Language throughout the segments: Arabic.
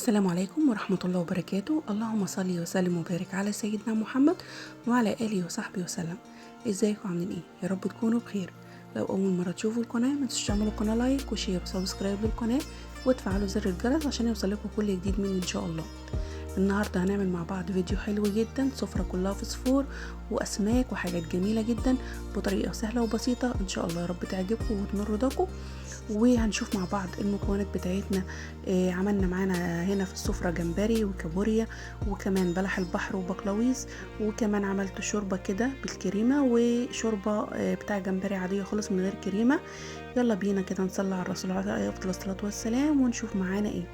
السلام عليكم ورحمة الله وبركاته. اللهم صل وسلم وبارك على سيدنا محمد وعلى آله وصحبه وسلم. ازيكم عاملين ايه؟ يا رب تكونوا بخير. لو اول مرة تشوفوا القناة ما تنسوش تعملوا القناة لايك وشير وسبسكرايب للقناة وتفعلوا زر الجرس عشان يوصلكم كل جديد مني ان شاء الله. النهاردة هنعمل مع بعض فيديو حلو جدا، سفرة كلها فوسفور واسماك وحاجات جميلة جدا بطريقة سهلة وبسيطة ان شاء الله. يا رب تعجبكم وتنور رضاكم. وهنشوف مع بعض المكونات بتاعتنا. عملنا معانا هنا في السفرة جمبري وكابوريا وكمان بلح البحر وبقلاويز، وكمان عملت شوربة كده بالكريمة وشوربة بتاع جمبري عادية خالص من غير كريمة. يلا بينا كده نصلي على الرسول عليه افضل الصلاة والسلام ونشوف معانا ايه.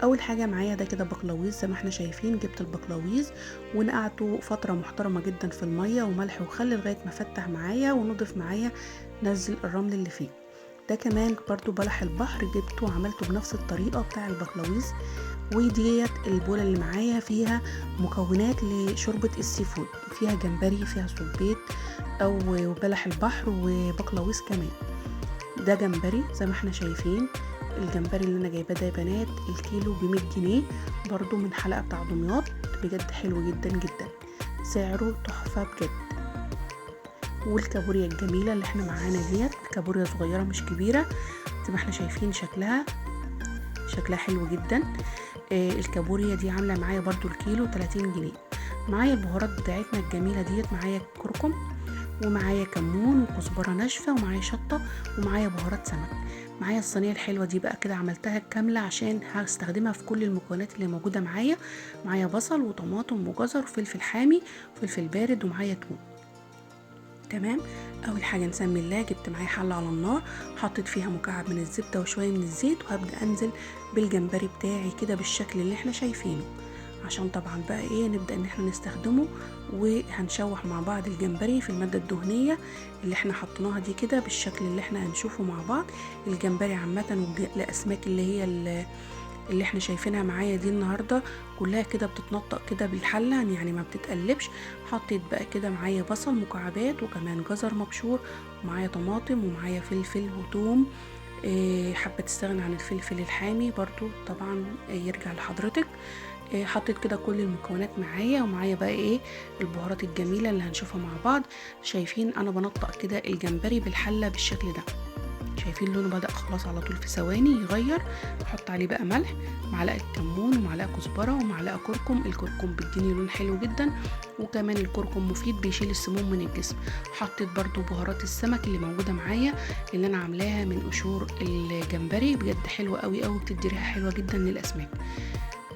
اول حاجه معايا ده كده بقلاويز زي ما احنا شايفين. جبت البقلاويز ونقعته فتره محترمه جدا في الميه وملح وخل لغايه ما فتح معايا ونضف معايا، نزل الرمل اللي فيه. ده كمان برضو بلح البحر جبته وعملته بنفس الطريقه بتاع البقلاويز. وديت البوله اللي معايا فيها مكونات لشوربه السي فود، فيها جمبري، فيها صبيط او بلح البحر وبقلاويز كمان. ده جمبري زي ما احنا شايفين. الجمبري اللي انا جايباه ده يا بنات الكيلو ب100 جنيه برضو من حلقه بتاع دمياط، بجد حلو جدا جدا، سعره تحفه بجد. والكابوريا الجميله اللي احنا معانا ديت كابوريا صغيره مش كبيره زي ما احنا شايفين، شكلها حلو جدا. الكابوريا دي عامله معايا برضو الكيلو 30 جنيه. معايا البهارات بتاعتنا الجميله ديت، معايا كركم ومعايا كمون وكزبره ناشفه ومعايا شطه ومعايا بهارات سمك. معايا الصينيه الحلوه دي بقى كده عملتها كامله عشان هستخدمها في كل المكونات اللي موجوده معايا. معايا بصل وطماطم وجزر وفلفل حامي وفلفل بارد ومعايا توم. تمام. اول حاجه نسمي الله. جبت معايا حله على النار، حطيت فيها مكعب من الزبده وشويه من الزيت، وهبدا انزل بالجمبري بتاعي كده بالشكل اللي احنا شايفينه، عشان طبعا بقى ايه نبدا ان احنا نستخدمه. وهنشوح مع بعض الجمبري في الماده الدهنيه اللي احنا حطيناها دي كده بالشكل اللي احنا هنشوفه مع بعض. الجمبري عامه والاسماك اللي هي اللي احنا شايفينها معايا دي النهارده كلها كده بتتنطق كده بالحله، يعني ما بتتقلبش. حطيت بقى كده معايا بصل مكعبات وكمان جزر مبشور ومعايا طماطم ومعايا فلفل وثوم. حابه تستغنى عن الفلفل الحامي برضو طبعا يرجع لحضرتك. حطيت كده كل المكونات معايا، ومعايا بقى ايه البهارات الجميله اللي هنشوفها مع بعض. شايفين انا بنطق كده الجمبري بالحله بالشكل ده، شايفين لونه بدأ خلاص على طول في ثواني يغير. احط عليه بقى ملح، معلقه كمون ومعلقه كزبره ومعلقه كركم. الكركم بيديني لون حلو جدا، وكمان الكركم مفيد بيشيل السموم من الجسم. حطيت برضو بهارات السمك اللي موجوده معايا اللي انا عاملاها من قشور الجمبري، بجد حلوه قوي قوي، بتدي ريحه حلوه جدا للاسماك.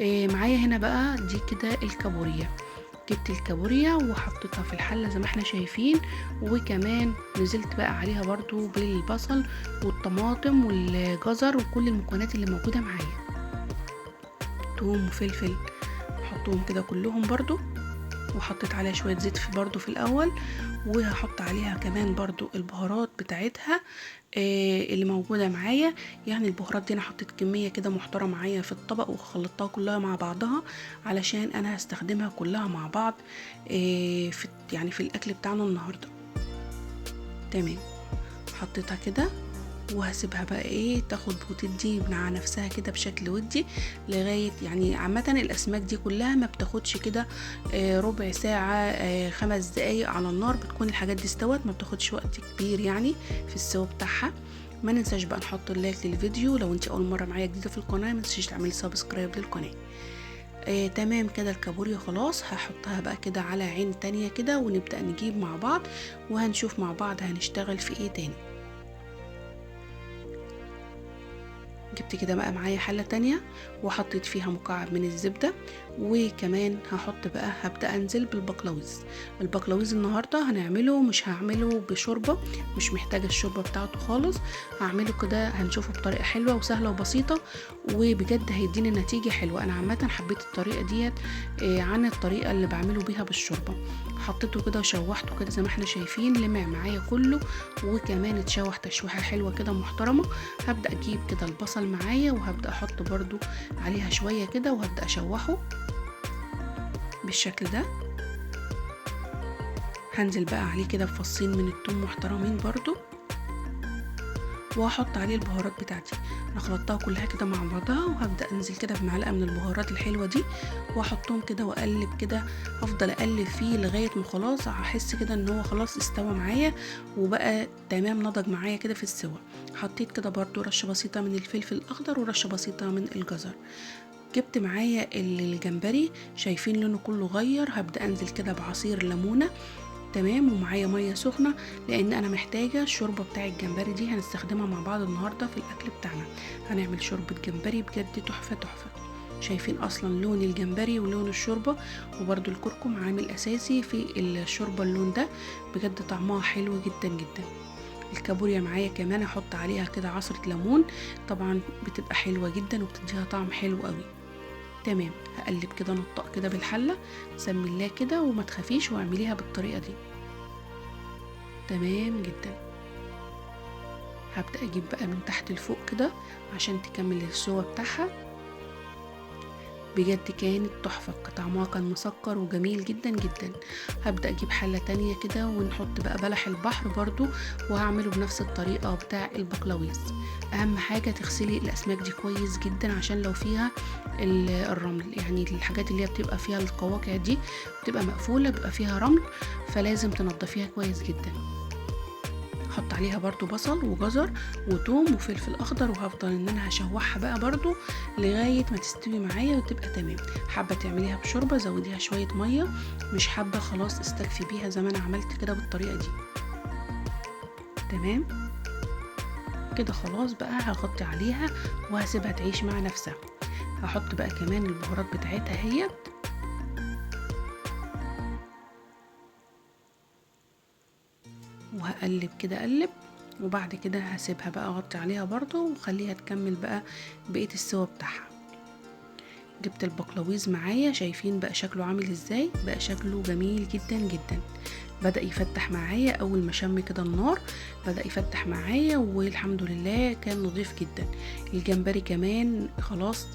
معايا هنا بقى دي كده الكابوريا. جبت الكابوريا وحطيتها في الحلة زي ما احنا شايفين، وكمان نزلت بقى عليها برضو بالبصل والطماطم والجزر وكل المكونات اللي موجودة معايا، توم وفلفل. حطوهم كده كلهم برضو، وحطيت عليها شوية زيت برضو في الاول، وهحط عليها كمان برضو البهارات بتاعتها اللي موجودة معايا. يعني البهارات دي انا حطيت كمية كده محترمة معايا في الطبق وخلطتها كلها مع بعضها علشان انا هستخدمها كلها مع بعض في الاكل بتاعنا النهاردة. تمام. حطيتها كده وهسيبها بقى ايه تاخد وتدي مع نفسها كده بشكل ودي لغايه، يعني عامه الاسماك دي كلها ما بتاخدش كده ربع ساعه 5 دقايق على النار بتكون الحاجات دي استوت، ما بتاخدش وقت كبير يعني في السوا بتاعها. ما ننساش بقى نحط اللايك للفيديو. لو انت اول مره معايا جديده في القناه ما تنسيش تعملي سبسكرايب للقناه. تمام كده الكابوريا خلاص. هحطها بقى كده على عين تانية كده ونبدأ نجيب مع بعض، وهنشوف مع بعض هنشتغل في ايه تاني. جبت كده بقى معايا حلة تانية وحطيت فيها مكعب من الزبدة، وكمان هبدأ انزل بالبقلاويز. البقلاويز النهاردة هنعمله، مش هعمله بشوربة، مش محتاجة الشوربة بتاعته خالص. هعمله كده هنشوفه بطريقة حلوة وسهلة وبسيطة، وبجد هيديني نتيجة حلوة. انا عامة حبيت الطريقة ديت عن الطريقة اللي بعمله بيها بالشوربة. حطيته كده وشوحته كده زي ما احنا شايفين، لمع معايا كله وكمان اتشوح تشويحة حلوة كده محترمة. هبدأ اجيب كده البصل معايا وهبدأ احط برضو عليها شوية كده وهبدأ اشوحه بالشكل ده. هنزل بقى عليه كده بفصين من الثوم محترمين برضو، وهحط عليه البهارات بتاعتي. انا خلطتها كلها كده مع بعضها، وهبدا انزل كده بمعلقه من البهارات الحلوه دي واحطهم كده واقلب كده. هفضل اقلب فيه لغايه ما خلاص هحس كده ان هو خلاص استوى معايا وبقى تمام، نضج معايا كده في السوا. حطيت كده برضو رشه بسيطه من الفلفل الاخضر ورشه بسيطه من الجزر. جبت معايا الجمبري، شايفين لونه كله غير. هبدا انزل كده بعصير ليمونه تمام، ومعايا ميه سخنه لان انا محتاجه الشوربه بتاع الجمبري دي هنستخدمها مع بعض النهارده في الاكل بتاعنا. هنعمل شوربه جمبري بجد تحفه تحفه. شايفين اصلا لون الجمبري ولون الشوربه، وبرده الكركم عامل اساسي في الشوربه. اللون ده بجد طعمها حلو جدا جدا. الكابوريا معايا كمان احط عليها كده عصره ليمون، طبعا بتبقى حلوه جدا وبتديها طعم حلو قوي. تمام، هقلب كده نطق كده بالحله، سمي الله كده وما تخافيش واعمليها بالطريقه دي. تمام جدا. هبدا اجيب بقى من تحت لفوق كده عشان تكمل السوا بتاعها. بجد كانت تحفه، طعمها كان مسكر وجميل جدا جدا. هبدا اجيب حله تانية كده ونحط بقى بلح البحر برضو، وهعمله بنفس الطريقه بتاع البقلاويز. اهم حاجه تغسلي الاسماك دي كويس جدا عشان لو فيها الرمل، يعني الحاجات اللي هي بتبقى فيها القواقع دي بتبقى مقفوله بيبقى فيها رمل، فلازم تنضفيها كويس جدا. هحط عليها برضو بصل وجزر وتوم وفلفل اخضر، وهفضل ان انا هشوحها بقى برضو لغايه ما تستوي معايا وتبقى تمام. حابه تعمليها بشوربه زوديها شويه ميه، مش حابه خلاص استكفي بيها زي ما انا عملت كده بالطريقه دي. تمام كده خلاص بقى هغطي عليها وهسيبها تعيش مع نفسها. هحط بقى كمان البهارات بتاعتها هي، وهقلب كده اقلب، وبعد كده هسيبها بقى اغطي عليها برضو وخليها تكمل بقى بقية السوا بتاعها. جبت البقلاويز معايا، شايفين بقى شكله عامل ازاي، بقى شكله جميل جدا جدا. بدأ يفتح معايا اول ما شم كده النار، بدأ يفتح معايا والحمد لله كان نظيف جدا. الجمبري كمان خلاص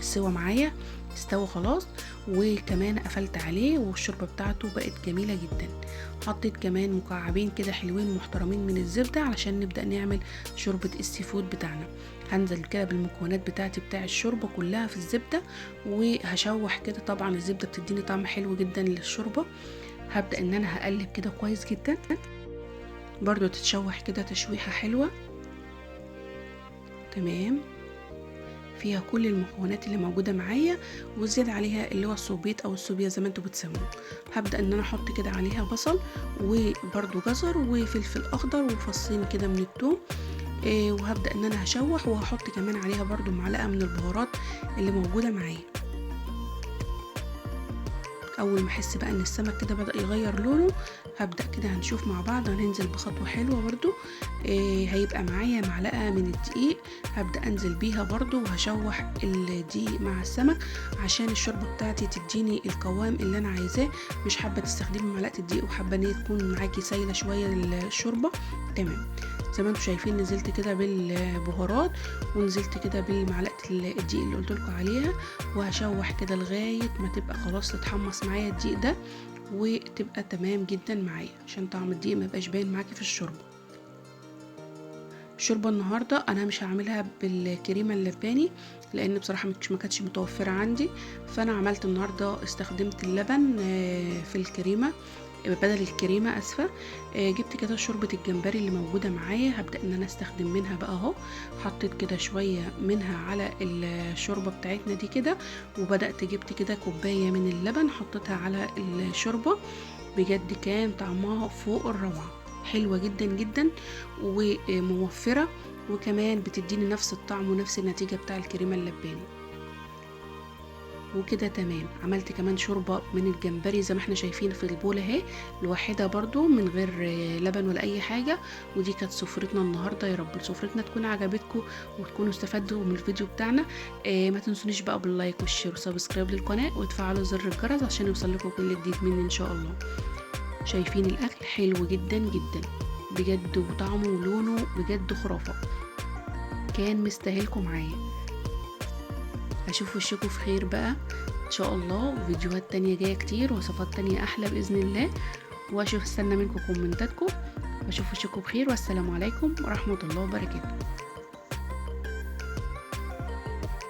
سوا معايا، استوى خلاص، وكمان قفلت عليه والشوربه بتاعته بقت جميله جدا. حطيت كمان مكعبين كده حلوين محترمين من الزبده علشان نبدا نعمل شوربه السي فود بتاعنا. هنزل كده بالمكونات بتاعتي بتاع الشوربه كلها في الزبده وهشوح كده، طبعا الزبده بتديني طعم حلو جدا للشوربه. هبدا ان انا هقلب كده كويس جدا، برضو تتشوح كده تشويحه حلوه. تمام، فيها كل المكونات اللي موجوده معايا وزياده عليها اللي هو الصوبيت او الصوبيا زي ما انتوا بتسموه. هبدا ان انا احط كده عليها بصل وبرده جزر وفلفل اخضر وفصين كده من الثوم، وهبدا ان انا هشوح، وهحط كمان عليها برده معلقه من البهارات اللي موجوده معايا. اول ما احس بقى ان السمك كده بدا يغير لونه، هبدا كده هنشوف مع بعض، هننزل بخطوه حلوه برده. هيبقى معايا معلقه من الدقيق، هبدا انزل بيها برده وهشوح الدقيق مع السمك عشان الشوربه بتاعتي تديني القوام اللي انا عايزاه. مش حابه تستخدمي معلقه الدقيق وحابه ان هي تكون معاكي سايله شويه الشوربه. تمام، زي ما انتم شايفين نزلت كده بالبهارات ونزلت كده بمعلقه الدقيق اللي قلت لكم عليها، وهشوح كده لغايه ما تبقى خلاص تتحمص معايا الدقيق ده وتبقى تمام جدا معايا عشان طعم الدقيق ما يبقاش باين معاكي في الشوربه. الشوربه النهارده انا مش هعملها بالكريمه اللباني لان بصراحه ما كانتش متوفره عندي، فانا عملت النهارده استخدمت اللبن في الكريمه بدل الكريمه اسفه. جبت كده شوربه الجمبري اللي موجوده معايا، هبدا ان انا استخدم منها بقى اهو. حطيت كده شويه منها على الشوربه بتاعتنا دي كده، وبدات جبت كده كوبايه من اللبن حطيتها على الشوربه. بجد كان طعمها فوق الروعه، حلوه جدا جدا وموفره، وكمان بتديني نفس الطعم ونفس النتيجه بتاع الكريمه اللباني. وكده تمام. عملت كمان شوربه من الجمبري زي ما احنا شايفين في البوله اهي لوحدها برضو من غير لبن ولا اي حاجه. ودي كانت سفرتنا النهارده. يا رب سفرتنا تكون عجبتكم وتكونوا استفدتوا من الفيديو بتاعنا. ما تنسونيش بقى باللايك والشير وسبسكرايب للقناه وتفعلوا زر الجرس عشان يوصل لكم كل جديد مني ان شاء الله. شايفين الاكل حلو جدا جدا بجد، وطعمه ولونه بجد خرافه، كان مستاهلكم معايا. اشوف وشكم في خير بقى ان شاء الله، وفيديوهات تانية جايه كتير وصفات تانية احلى باذن الله. واشوف استنى منكم كومنتاتكم، واشوف وشكم بخير، والسلام عليكم ورحمة الله وبركاته.